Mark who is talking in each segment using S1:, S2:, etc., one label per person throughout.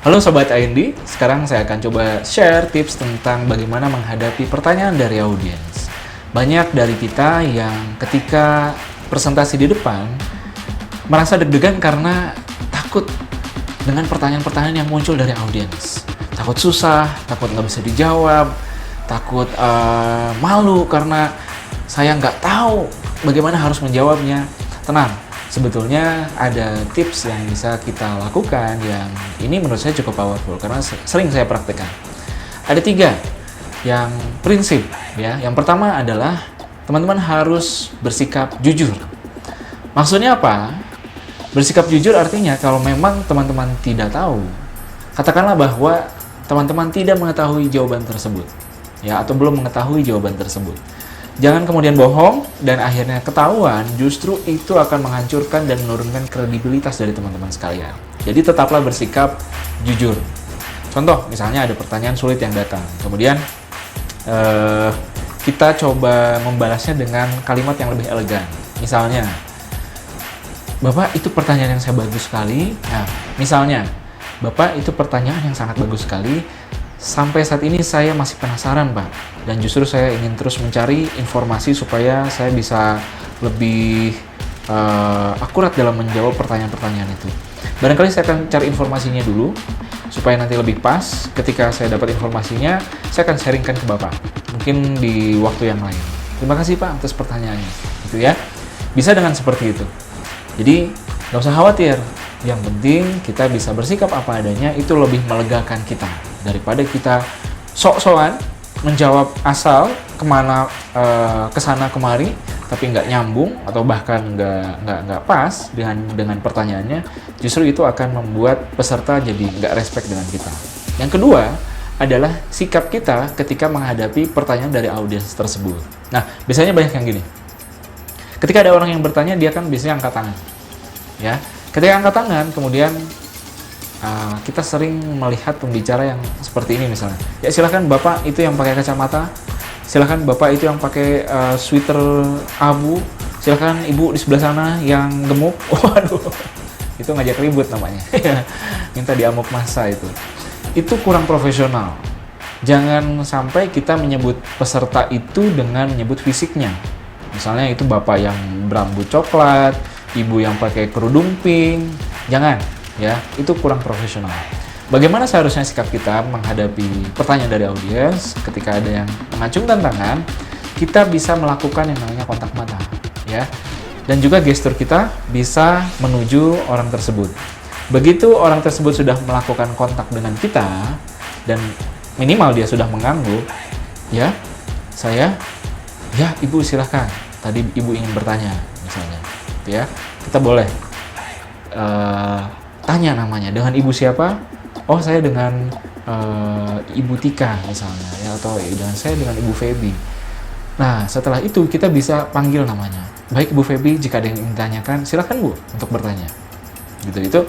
S1: Halo Sobat IND, sekarang saya akan coba share tips tentang bagaimana menghadapi pertanyaan dari audiens. Banyak dari kita yang ketika presentasi di depan merasa deg-degan karena takut dengan pertanyaan-pertanyaan yang muncul dari audiens. Takut susah, takut nggak bisa dijawab, takut malu karena saya nggak tahu bagaimana harus menjawabnya. Tenang, sebetulnya ada tips yang bisa kita lakukan yang ini menurut saya cukup powerful karena sering saya praktekkan. Ada 3 yang prinsip ya. Yang pertama adalah teman-teman harus bersikap jujur. Maksudnya apa? Bersikap jujur artinya kalau memang teman-teman tidak tahu, katakanlah bahwa teman-teman tidak mengetahui jawaban tersebut ya, atau belum mengetahui jawaban tersebut. Jangan kemudian bohong dan akhirnya ketahuan, justru itu akan menghancurkan dan menurunkan kredibilitas dari teman-teman sekalian. Jadi tetaplah bersikap jujur. Contoh, misalnya ada pertanyaan sulit yang datang. Kemudian kita coba membalasnya dengan kalimat yang lebih elegan. Misalnya, Bapak itu pertanyaan yang saya bagus sekali. Nah, misalnya, Bapak itu pertanyaan yang sangat bagus sekali. Sampai saat ini saya masih penasaran, Pak. Dan justru saya ingin terus mencari informasi supaya saya bisa lebih akurat dalam menjawab pertanyaan-pertanyaan itu. Barangkali saya akan cari informasinya dulu, supaya nanti lebih pas. Ketika saya dapat informasinya, saya akan sharingkan ke Bapak. Mungkin di waktu yang lain. Terima kasih, Pak, atas pertanyaannya. Gitu ya. Bisa dengan seperti itu. Jadi, nggak usah khawatir. Yang penting kita bisa bersikap apa adanya, itu lebih melegakan kita daripada kita sok-sokan menjawab asal kemana kesana kemari tapi nggak nyambung atau bahkan nggak pas dengan pertanyaannya. Justru itu akan membuat peserta jadi nggak respect dengan kita. Yang kedua adalah sikap kita ketika menghadapi pertanyaan dari audiens tersebut. Nah, biasanya banyak yang gini. Ketika ada orang yang bertanya, dia kan biasanya angkat tangan, ya. Ketika angkat tangan, kemudian kita sering melihat pembicara yang seperti ini misalnya. Ya silahkan Bapak itu yang pakai kacamata, silahkan Bapak itu yang pakai sweater abu, silahkan Ibu di sebelah sana yang gemuk. Waduh, itu ngajak ribut namanya. Minta diamuk massa itu. Itu kurang profesional. Jangan sampai kita menyebut peserta itu dengan menyebut fisiknya. Misalnya itu Bapak yang berambut coklat, Ibu yang pakai kerudung pink. Jangan. Ya, itu kurang profesional. Bagaimana seharusnya sikap kita menghadapi pertanyaan dari audiens ketika ada yang mengacungkan tangan? Kita bisa melakukan yang namanya kontak mata, ya. Dan juga gestur kita bisa menuju orang tersebut. Begitu orang tersebut sudah melakukan kontak dengan kita dan minimal dia sudah mengangguk, ya, ya Ibu silahkan. Tadi Ibu ingin bertanya, misalnya, ya. Kita boleh tanya namanya, dengan Ibu siapa? Oh, saya dengan Ibu Tika misalnya, ya, atau saya dengan Ibu Feby. Nah, setelah itu kita bisa panggil namanya. Baik Ibu Feby, jika ada yang ingin ditanyakan, silakan Bu untuk bertanya. Gitu, itu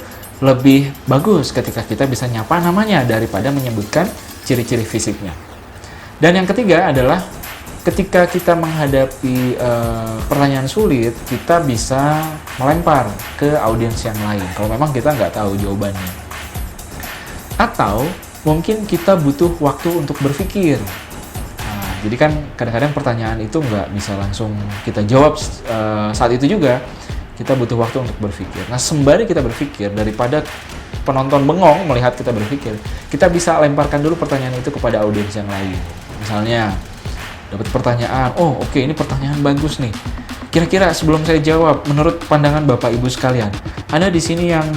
S1: lebih bagus ketika kita bisa nyapa namanya daripada menyebutkan ciri-ciri fisiknya. Dan yang ketiga adalah ketika kita menghadapi pertanyaan sulit, kita bisa melempar ke audiens yang lain kalau memang kita nggak tahu jawabannya. Atau mungkin kita butuh waktu untuk berpikir. Nah, jadi kan kadang-kadang pertanyaan itu nggak bisa langsung kita jawab saat itu juga. Kita butuh waktu untuk berpikir. Nah, sembari kita berpikir, daripada penonton bengong melihat kita berpikir, kita bisa lemparkan dulu pertanyaan itu kepada audiens yang lain. Misalnya, dapat pertanyaan, oh oke, ini pertanyaan bagus nih. Kira-kira sebelum saya jawab, menurut pandangan Bapak Ibu sekalian, ada di sini yang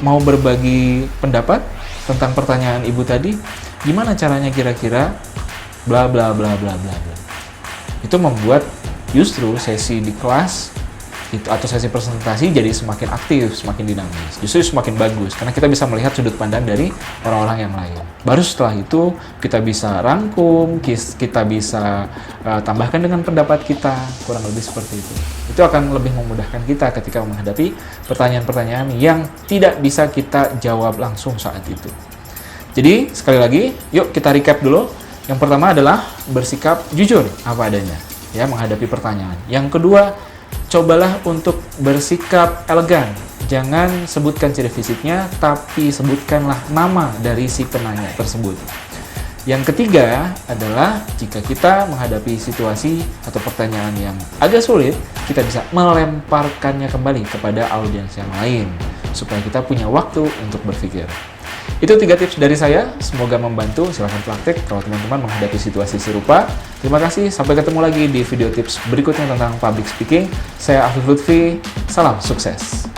S1: mau berbagi pendapat tentang pertanyaan Ibu tadi? Gimana caranya kira-kira? Bla bla bla bla bla bla. Itu membuat justru sesi di kelas itu atau sesi presentasi jadi semakin aktif, semakin dinamis. Justru semakin bagus karena kita bisa melihat sudut pandang dari orang-orang yang lain. Baru setelah itu kita bisa rangkum, kita bisa tambahkan dengan pendapat kita, kurang lebih seperti itu. Itu akan lebih memudahkan kita ketika menghadapi pertanyaan-pertanyaan yang tidak bisa kita jawab langsung saat itu. Jadi sekali lagi, yuk kita recap dulu. Yang pertama adalah bersikap jujur apa adanya, ya, menghadapi pertanyaan. Yang kedua, cobalah untuk bersikap elegan. jangan sebutkan ciri fisiknya, tapi sebutkanlah nama dari si penanya tersebut. Yang ketiga adalah jika kita menghadapi situasi atau pertanyaan yang agak sulit, kita bisa melemparkannya kembali kepada audiens yang lain, supaya kita punya waktu untuk berpikir. Itu 3 tips dari saya, semoga membantu. Silahkan praktek kalau teman-teman menghadapi situasi serupa. Terima kasih, sampai ketemu lagi di video tips berikutnya tentang public speaking. Saya Afif Lutfi, salam sukses.